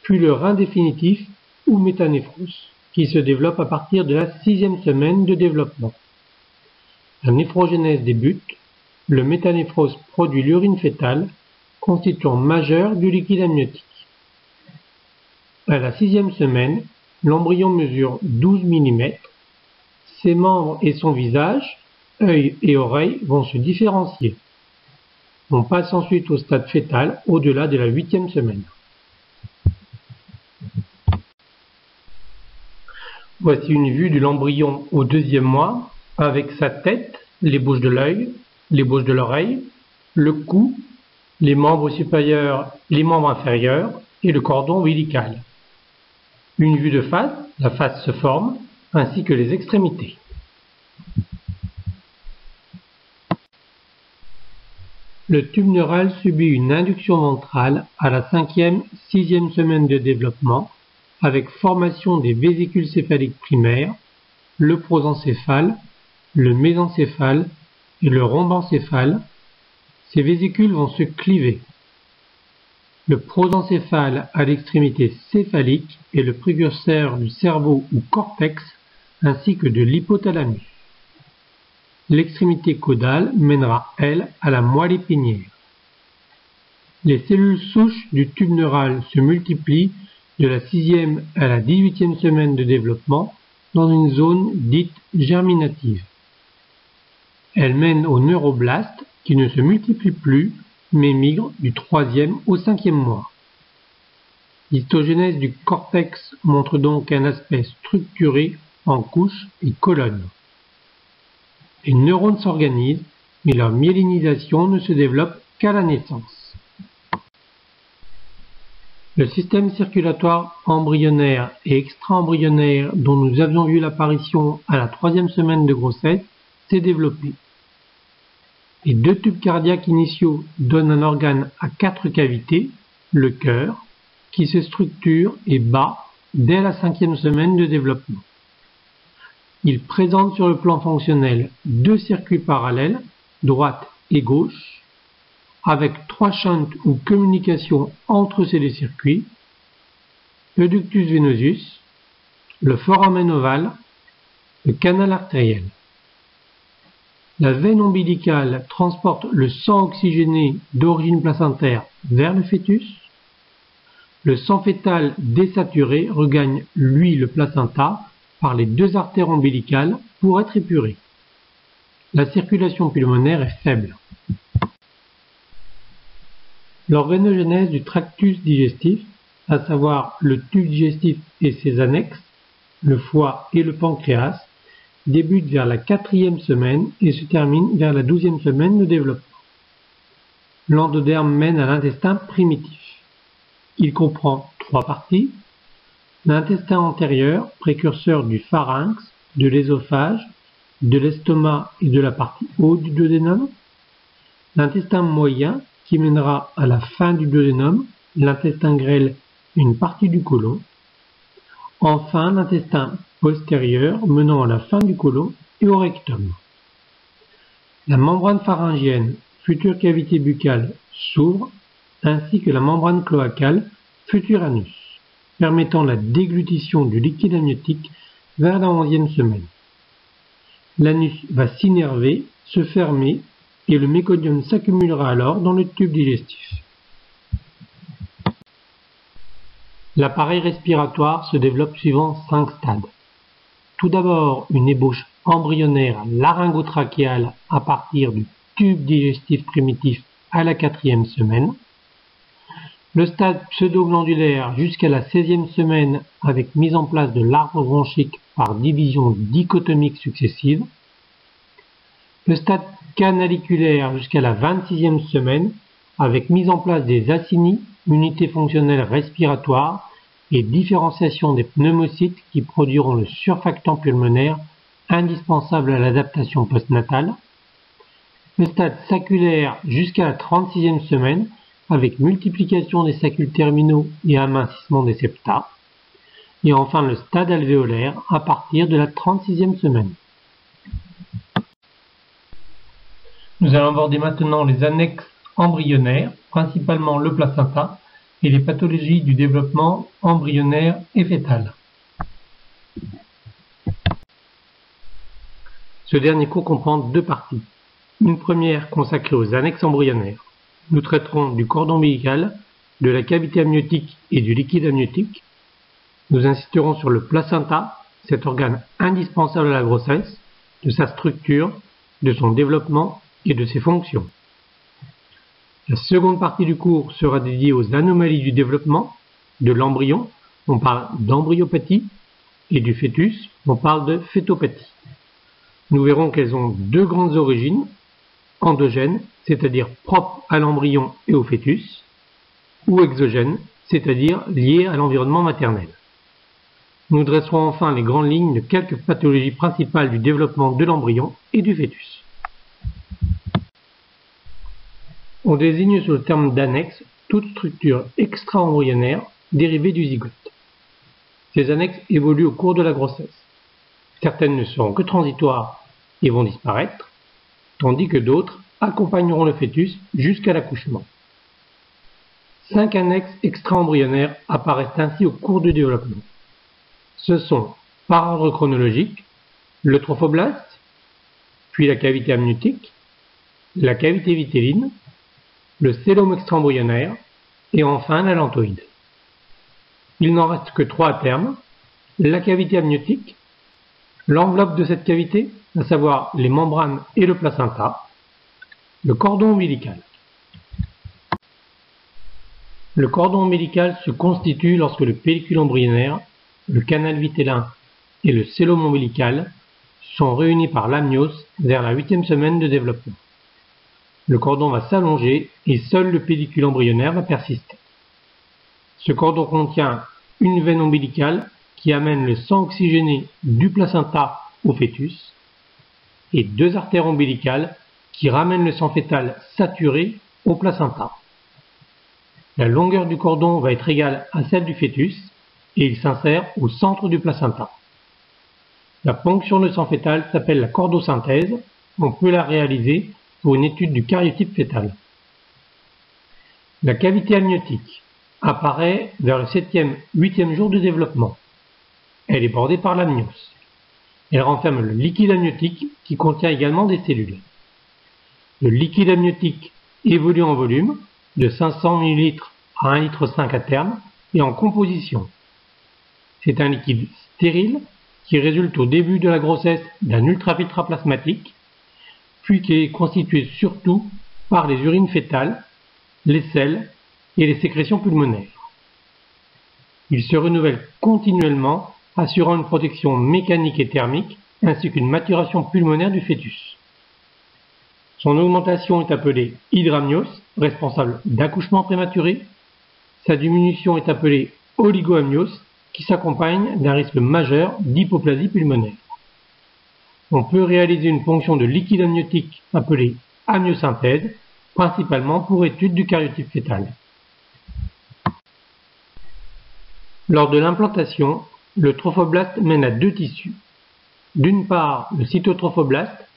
puis le rein définitif ou métanéphros, qui se développe à partir de la 6e semaine de développement. La néphrogénèse débute, le métanéphros produit l'urine fœtale, constituant majeur du liquide amniotique. À la 6e semaine, l'embryon mesure 12 mm. Ses membres et son visage, œil et oreille vont se différencier. On passe ensuite au stade fœtal au-delà de la 8e semaine. Voici une vue de l'embryon au 2e mois, avec sa tête, les bouches de l'œil, les bouches de l'oreille, le cou, les membres supérieurs, les membres inférieurs et le cordon ombilical. Une vue de face, la face se forme, ainsi que les extrémités. Le tube neural subit une induction ventrale à la 5e, 6e semaine de développement, avec formation des vésicules céphaliques primaires, le prosencéphale, le mésencéphale et le rhombencéphale. Ces vésicules vont se cliver. Le prosencéphale à l'extrémité céphalique est le précurseur du cerveau ou cortex ainsi que de l'hypothalamus. L'extrémité caudale mènera, elle, à la moelle épinière. Les cellules souches du tube neural se multiplient de la 6e à la 18e semaine de développement dans une zone dite germinative. Elles mènent au neuroblast qui ne se multiplie plus mais migre du 3e au 5e mois. L'histogénèse du cortex montre donc un aspect structuré en couches et colonnes. Les neurones s'organisent, mais leur myélinisation ne se développe qu'à la naissance. Le système circulatoire embryonnaire et extra-embryonnaire dont nous avions vu l'apparition à la 3e semaine de grossesse s'est développé. Les 2 tubes cardiaques initiaux donnent un organe à 4 cavités, le cœur, qui se structure et bat dès la 5e semaine de développement. Il présente sur le plan fonctionnel deux circuits parallèles, droite et gauche, avec trois shunts ou communications entre ces deux circuits, le ductus venosus, le foramen ovale, le canal artériel. La veine ombilicale transporte le sang oxygéné d'origine placentaire vers le fœtus. Le sang fœtal désaturé regagne, lui, le placenta par les deux artères ombilicales pour être épuré. La circulation pulmonaire est faible. L'organogénèse du tractus digestif, à savoir le tube digestif et ses annexes, le foie et le pancréas, débute vers la 4e semaine et se termine vers la 12e semaine de développement. L'endoderme mène à l'intestin primitif. Il comprend trois parties: l'intestin antérieur, précurseur du pharynx, de l'ésophage, de l'estomac et de la partie haute du duodénum; l'intestin moyen, qui mènera à la fin du duodénum, l'intestin grêle et une partie du côlon; enfin l'intestin postérieur menant à la fin du côlon et au rectum. La membrane pharyngienne, future cavité buccale, s'ouvre, ainsi que la membrane cloacale, futur anus, permettant la déglutition du liquide amniotique vers la 11e semaine. L'anus va s'innerver, se fermer, et le méconium s'accumulera alors dans le tube digestif. L'appareil respiratoire se développe suivant 5 stades. Tout d'abord, une ébauche embryonnaire laryngotrachéale à partir du tube digestif primitif à la 4e semaine. Le stade pseudo-glandulaire jusqu'à la 16e semaine avec mise en place de l'arbre bronchique par division dichotomique successive. Le stade canaliculaire jusqu'à la 26e semaine avec mise en place des acinies, unités fonctionnelles respiratoires, et différenciation des pneumocytes qui produiront le surfactant pulmonaire indispensable à l'adaptation postnatale. Le stade saculaire jusqu'à la 36e semaine avec multiplication des saccules terminaux et amincissement des septa. Et enfin le stade alvéolaire à partir de la 36e semaine. Nous allons aborder maintenant les annexes embryonnaires, principalement le placenta, et les pathologies du développement embryonnaire et fœtal. Ce dernier cours comprend deux parties. Une première consacrée aux annexes embryonnaires. Nous traiterons du cordon ombilical, de la cavité amniotique et du liquide amniotique. Nous insisterons sur le placenta, cet organe indispensable à la grossesse, de sa structure, de son développement et de ses fonctions. La seconde partie du cours sera dédiée aux anomalies du développement de l'embryon, on parle d'embryopathie, et du fœtus, on parle de fœtopathie. Nous verrons qu'elles ont deux grandes origines, endogènes, c'est-à-dire propres à l'embryon et au fœtus, ou exogènes, c'est-à-dire liées à l'environnement maternel. Nous dresserons enfin les grandes lignes de quelques pathologies principales du développement de l'embryon et du fœtus. On désigne sous le terme d'annexe toute structure extra-embryonnaire dérivée du zygote. Ces annexes évoluent au cours de la grossesse. Certaines ne seront que transitoires et vont disparaître, tandis que d'autres accompagneront le fœtus jusqu'à l'accouchement. 5 annexes extra-embryonnaires apparaissent ainsi au cours du développement. Ce sont, par ordre chronologique, le trophoblaste, puis la cavité amniotique, la cavité vitéline, le cellome extra-embryonnaire et enfin l'allantoïde. Il n'en reste que 3 à terme: la cavité amniotique, l'enveloppe de cette cavité, à savoir les membranes et le placenta, le cordon ombilical. Le cordon ombilical se constitue lorsque le pellicule embryonnaire, le canal vitellin et le cellome ombilical sont réunis par l'amnios vers la 8e semaine de développement. Le cordon va s'allonger et seul le pédicule embryonnaire va persister. Ce cordon contient une veine ombilicale qui amène le sang oxygéné du placenta au fœtus et 2 artères ombilicales qui ramènent le sang fœtal saturé au placenta. La longueur du cordon va être égale à celle du fœtus et il s'insère au centre du placenta. La ponction de sang fœtal s'appelle la chordosynthèse. On peut la réaliser pour une étude du cariotype fœtal. La cavité amniotique apparaît vers le 7e-8e jour de développement. Elle est bordée par l'amnios. Elle renferme le liquide amniotique qui contient également des cellules. Le liquide amniotique évolue en volume de 500 ml à 1,5 litre à terme et en composition. C'est un liquide stérile qui résulte au début de la grossesse d'un ultrafiltrat plasmatique, puis qui est constitué surtout par les urines fœtales, les selles et les sécrétions pulmonaires. Il se renouvelle continuellement, assurant une protection mécanique et thermique, ainsi qu'une maturation pulmonaire du fœtus. Son augmentation est appelée hydramnios, responsable d'accouchement prématuré. Sa diminution est appelée oligoamnios, qui s'accompagne d'un risque majeur d'hypoplasie pulmonaire. On peut réaliser une ponction de liquide amniotique appelée amniosynthèse, principalement pour étude du cariotype fœtal. Lors de l'implantation, le trophoblaste mène à deux tissus. D'une part, le cytotrophoblast,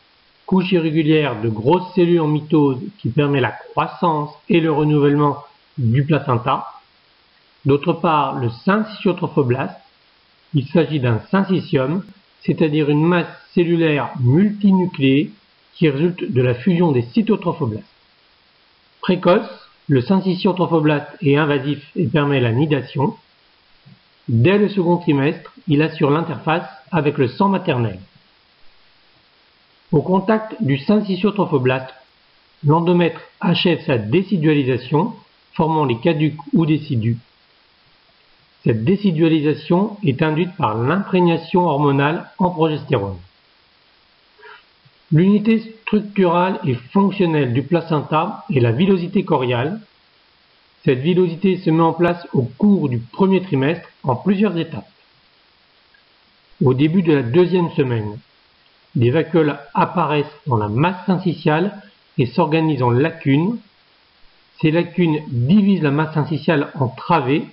couche irrégulière de grosses cellules en mitose qui permet la croissance et le renouvellement du placenta. D'autre part, le syncytiotrophoblast. Il s'agit d'un syncytium, c'est-à-dire une masse cellulaire multinucléée qui résulte de la fusion des cytotrophoblastes. Précoce, le syncytiotrophoblast est invasif et permet la nidation. Dès le second trimestre, il assure l'interface avec le sang maternel. Au contact du syncytiotrophoblast, l'endomètre achève sa décidualisation, formant les caducs ou décidus. Cette décidualisation est induite par l'imprégnation hormonale en progestérone. L'unité structurale et fonctionnelle du placenta est la villosité choriale. Cette villosité se met en place au cours du premier trimestre en plusieurs étapes. Au début de la deuxième semaine, des vacuoles apparaissent dans la masse syncytiale et s'organisent en lacunes. Ces lacunes divisent la masse syncytiale en travées.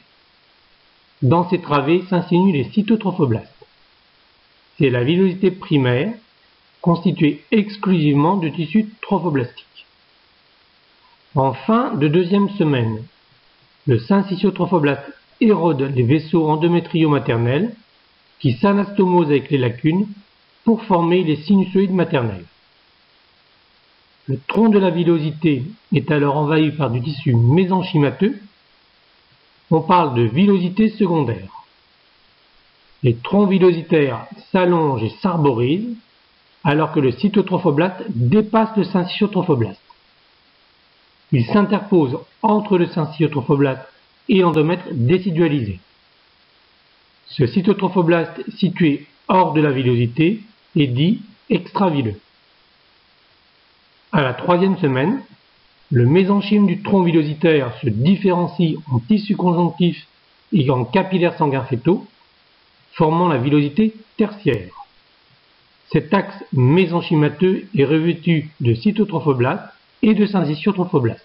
Dans ces travées s'insinuent les cytotrophoblastes. C'est la villosité primaire, constituée exclusivement de tissu trophoblastique. En fin de deuxième semaine, le syncytiotrophoblaste érode les vaisseaux endométriaux maternels qui s'anastomosent avec les lacunes pour former les sinusoïdes maternels. Le tronc de la villosité est alors envahi par du tissu mésenchymateux. On parle de villosité secondaire. Les troncs villositaires s'allongent et s'arborisent alors que le cytotrophoblast dépasse le syncytiotrophoblast. Il s'interpose entre le syncytiotrophoblast et l'endomètre décidualisé. Ce cytotrophoblast situé hors de la villosité est dit extravilleux. À la troisième semaine, le mésenchyme du tronc villositaire se différencie en tissu conjonctif et en capillaires sanguins fœtaux, formant la villosité tertiaire. Cet axe mésenchymateux est revêtu de cytotrophoblast et de syncytiotrophoblast.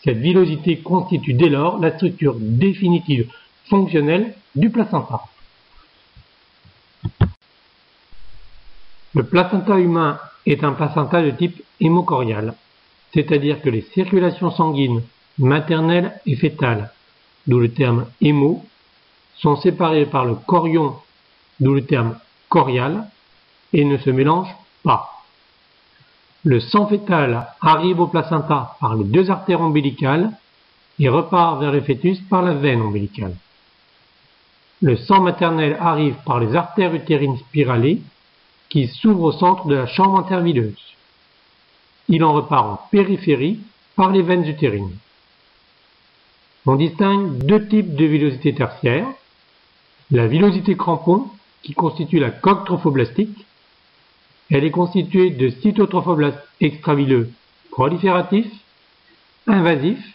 Cette villosité constitue dès lors la structure définitive fonctionnelle du placenta. Le placenta humain est un placenta de type hémochorial, c'est-à-dire que les circulations sanguines maternelles et fœtales, d'où le terme hémo, sont séparées par le chorion, d'où le terme chorial, et ne se mélangent pas. Le sang fœtal arrive au placenta par les deux artères ombilicales et repart vers le fœtus par la veine ombilicale. Le sang maternel arrive par les artères utérines spiralées qui s'ouvrent au centre de la chambre intervilleuse. Il en repart en périphérie par les veines utérines. On distingue deux types de villosité tertiaire. La villosité crampon, qui constitue la coque trophoblastique. Elle est constituée de cytotrophoblastes extravilleux prolifératifs, invasifs,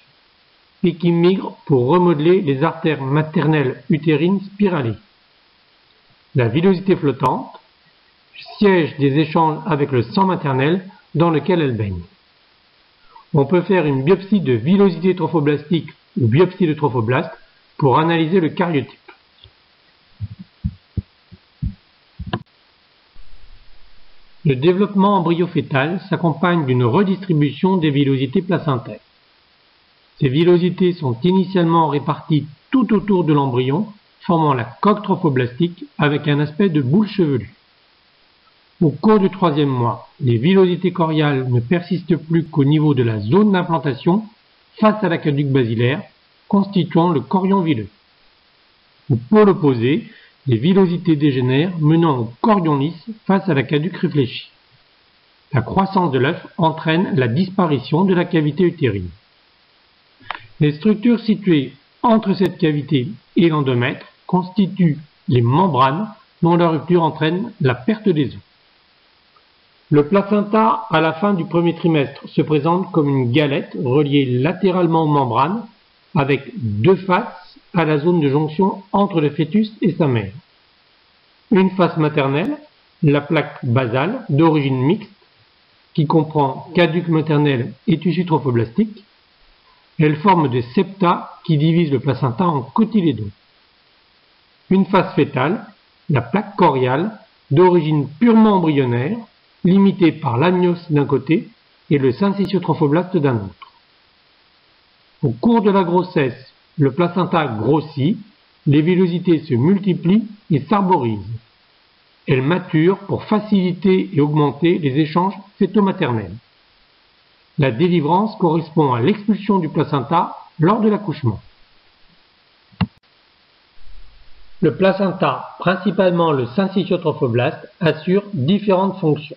et qui migrent pour remodeler les artères maternelles utérines spiralées. La villosité flottante, siège des échanges avec le sang maternel dans lequel elle baigne. On peut faire une biopsie de villosité trophoblastique ou biopsie de trophoblaste pour analyser le cariotype. Le développement embryo-fœtal s'accompagne d'une redistribution des villosités placentaires. Ces villosités sont initialement réparties tout autour de l'embryon, formant la coque trophoblastique avec un aspect de boule chevelue. Au cours du 3e mois, les villosités choriales ne persistent plus qu'au niveau de la zone d'implantation face à l'aqueduc basilaire, constituant le chorion villeux. Au pôle opposé, les villosités dégénèrent menant au chorion lisse face à l'aqueduc réfléchi. La croissance de l'œuf entraîne la disparition de la cavité utérine. Les structures situées entre cette cavité et l'endomètre constituent les membranes dont la rupture entraîne la perte des os. Le placenta, à la fin du 1er trimestre, se présente comme une galette reliée latéralement aux membranes avec 2 faces à la zone de jonction entre le fœtus et sa mère. Une face maternelle, la plaque basale, d'origine mixte, qui comprend caduc maternel et tissu trophoblastique. Elle forme des septa qui divisent le placenta en cotylédons. Une face fœtale, la plaque choriale, d'origine purement embryonnaire, limitée par l'amnios d'un côté et le syncytiotrophoblaste d'un autre. Au cours de la grossesse, le placenta grossit, les villosités se multiplient et s'arborisent. Elles maturent pour faciliter et augmenter les échanges fœto-maternels. La délivrance correspond à l'expulsion du placenta lors de l'accouchement. Le placenta, principalement le syncytiotrophoblaste, assure différentes fonctions.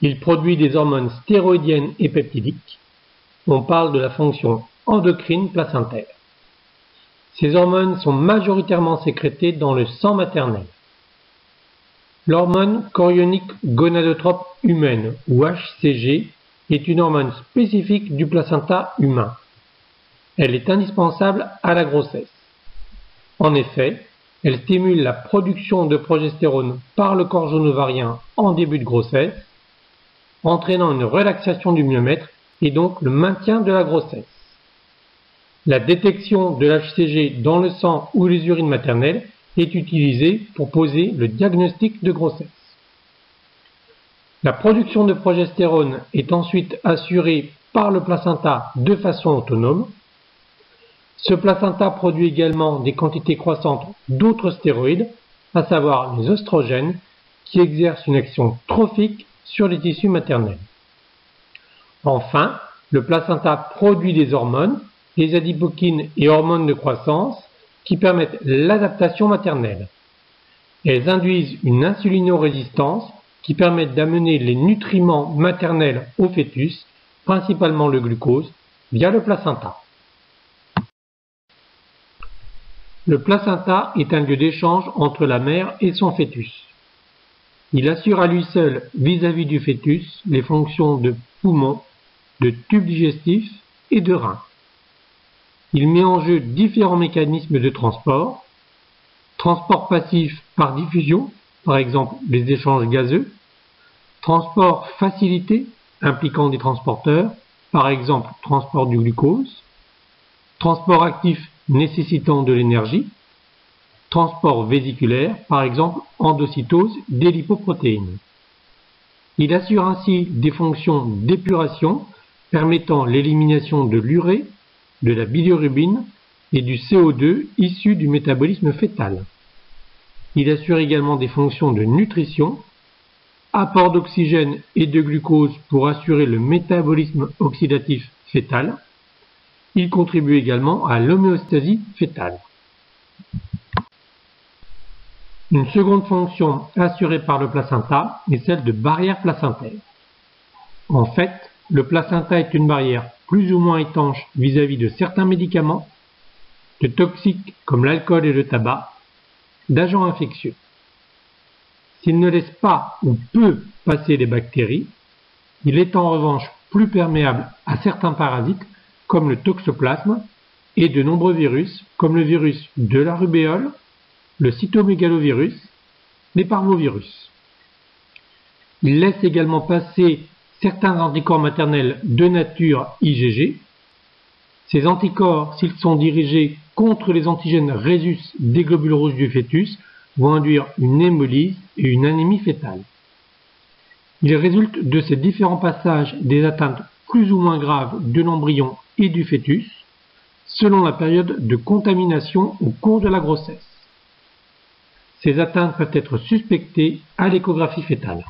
Il produit des hormones stéroïdiennes et peptidiques. On parle de la fonction endocrine placentaire. Ces hormones sont majoritairement sécrétées dans le sang maternel. L'hormone chorionique gonadotrope humaine, ou HCG, est une hormone spécifique du placenta humain. Elle est indispensable à la grossesse. En effet, elle stimule la production de progestérone par le corps jaune ovarien en début de grossesse, entraînant une relaxation du myomètre et donc le maintien de la grossesse. La détection de l'HCG dans le sang ou les urines maternelles est utilisée pour poser le diagnostic de grossesse. La production de progestérone est ensuite assurée par le placenta de façon autonome. Ce placenta produit également des quantités croissantes d'autres stéroïdes, à savoir les oestrogènes, qui exercent une action trophique sur les tissus maternels. Enfin, le placenta produit des hormones, les adipokines et hormones de croissance, qui permettent l'adaptation maternelle. Elles induisent une insulinorésistance qui permet d'amener les nutriments maternels au fœtus, principalement le glucose, via le placenta. Le placenta est un lieu d'échange entre la mère et son fœtus. Il assure à lui seul, vis-à-vis du fœtus, les fonctions de poumon, de tube digestif et de rein. Il met en jeu différents mécanismes de transport passif par diffusion, par exemple les échanges gazeux, transport facilité impliquant des transporteurs, par exemple transport du glucose, transport actif nécessitant de l'énergie, transport vésiculaire, par exemple endocytose des lipoprotéines. Il assure ainsi des fonctions d'épuration permettant l'élimination de l'urée, de la bilirubine et du CO2 issus du métabolisme fœtal. Il assure également des fonctions de nutrition, apport d'oxygène et de glucose pour assurer le métabolisme oxydatif fœtal. Il contribue également à l'homéostasie fœtale. Une seconde fonction assurée par le placenta est celle de barrière placentaire. En fait, le placenta est une barrière plus ou moins étanche vis-à-vis de certains médicaments, de toxiques comme l'alcool et le tabac, d'agents infectieux. S'il ne laisse pas ou peu passer les bactéries, il est en revanche plus perméable à certains parasites comme le toxoplasme et de nombreux virus comme le virus de la rubéole, le cytomégalovirus, les parvovirus. Il laisse également passer certains anticorps maternels de nature IgG. Ces anticorps, s'ils sont dirigés contre les antigènes rhésus des globules rouges du fœtus, vont induire une hémolyse et une anémie fœtale. Il résulte de ces différents passages des atteintes plus ou moins graves de l'embryon et du fœtus, selon la période de contamination au cours de la grossesse. Ces atteintes peuvent être suspectées à l'échographie fœtale.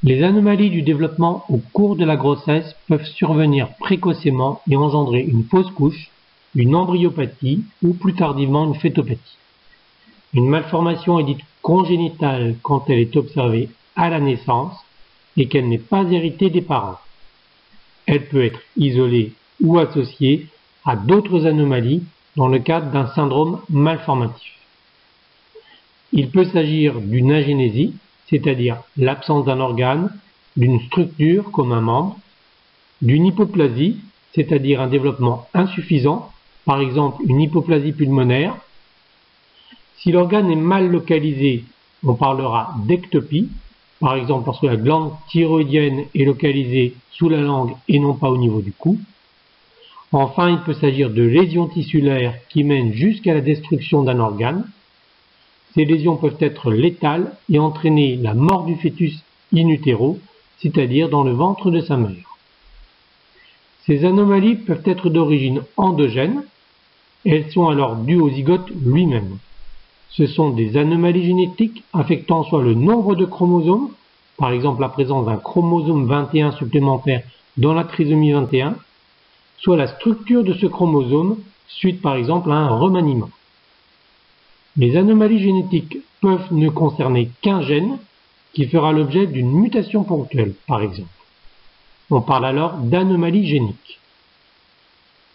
Les anomalies du développement au cours de la grossesse peuvent survenir précocement et engendrer une fausse couche, une embryopathie ou plus tardivement une fœtopathie. Une malformation est dite congénitale quand elle est observée à la naissance et qu'elle n'est pas héritée des parents. Elle peut être isolée ou associée à d'autres anomalies dans le cadre d'un syndrome malformatif. Il peut s'agir d'une agénésie, c'est-à-dire l'absence d'un organe, d'une structure comme un membre, d'une hypoplasie, c'est-à-dire un développement insuffisant, par exemple une hypoplasie pulmonaire. Si l'organe est mal localisé, on parlera d'ectopie, par exemple parce que la glande thyroïdienne est localisée sous la langue et non pas au niveau du cou. Enfin, il peut s'agir de lésions tissulaires qui mènent jusqu'à la destruction d'un organe. Ces lésions peuvent être létales et entraîner la mort du fœtus in utero, c'est-à-dire dans le ventre de sa mère. Ces anomalies peuvent être d'origine endogène, et elles sont alors dues au zygote lui-même. Ce sont des anomalies génétiques affectant soit le nombre de chromosomes, par exemple la présence d'un chromosome 21 supplémentaire dans la trisomie 21, soit la structure de ce chromosome suite par exemple à un remaniement. Les anomalies génétiques peuvent ne concerner qu'un gène qui fera l'objet d'une mutation ponctuelle, par exemple. On parle alors d'anomalie génique.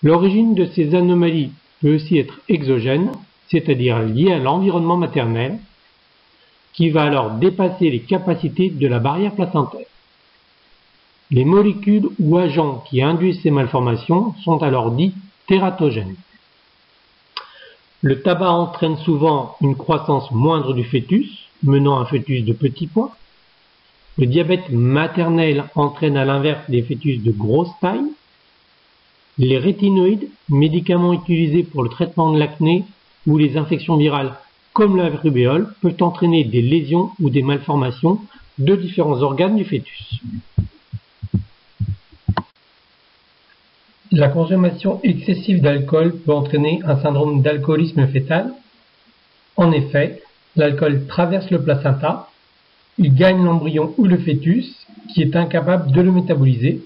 L'origine de ces anomalies peut aussi être exogène, c'est-à-dire liée à l'environnement maternel, qui va alors dépasser les capacités de la barrière placentaire. Les molécules ou agents qui induisent ces malformations sont alors dits tératogènes. Le tabac entraîne souvent une croissance moindre du fœtus, menant à un fœtus de petit poids. Le diabète maternel entraîne à l'inverse des fœtus de grosse taille. Les rétinoïdes, médicaments utilisés pour le traitement de l'acné ou les infections virales comme la rubéole, peuvent entraîner des lésions ou des malformations de différents organes du fœtus. La consommation excessive d'alcool peut entraîner un syndrome d'alcoolisme fœtal. En effet, l'alcool traverse le placenta, il gagne l'embryon ou le fœtus qui est incapable de le métaboliser.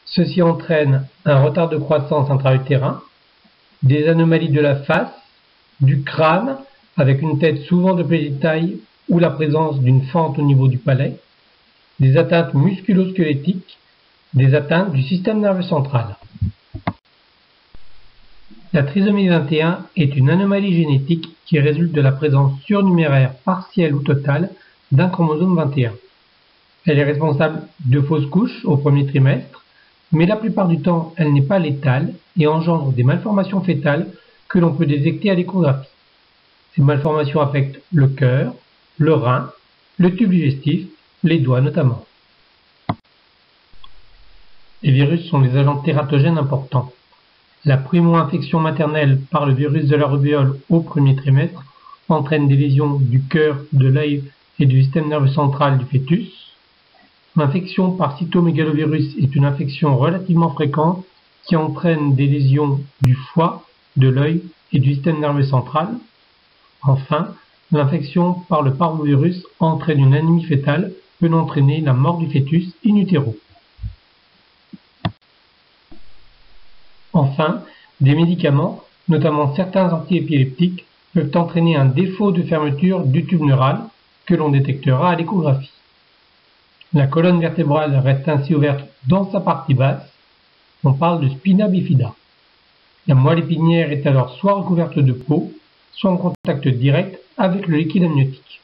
Ceci entraîne un retard de croissance intra-utérin, des anomalies de la face, du crâne, avec une tête souvent de petite taille ou la présence d'une fente au niveau du palais, des atteintes musculo-squelettiques, des atteintes du système nerveux central. La trisomie 21 est une anomalie génétique qui résulte de la présence surnuméraire partielle ou totale d'un chromosome 21. Elle est responsable de fausses couches au premier trimestre, mais la plupart du temps elle n'est pas létale et engendre des malformations fœtales que l'on peut détecter à l'échographie. Ces malformations affectent le cœur, le rein, le tube digestif, les doigts notamment. Les virus sont des agents tératogènes importants. La primo-infection maternelle par le virus de la rubéole au premier trimestre entraîne des lésions du cœur, de l'œil et du système nerveux central du fœtus. L'infection par cytomégalovirus est une infection relativement fréquente qui entraîne des lésions du foie, de l'œil et du système nerveux central. Enfin, l'infection par le parvovirus entraîne une anémie fœtale peut entraîner la mort du fœtus in utero. Enfin, des médicaments, notamment certains antiépileptiques, peuvent entraîner un défaut de fermeture du tube neural que l'on détectera à l'échographie. La colonne vertébrale reste ainsi ouverte dans sa partie basse. On parle de spina bifida. La moelle épinière est alors soit recouverte de peau, soit en contact direct avec le liquide amniotique.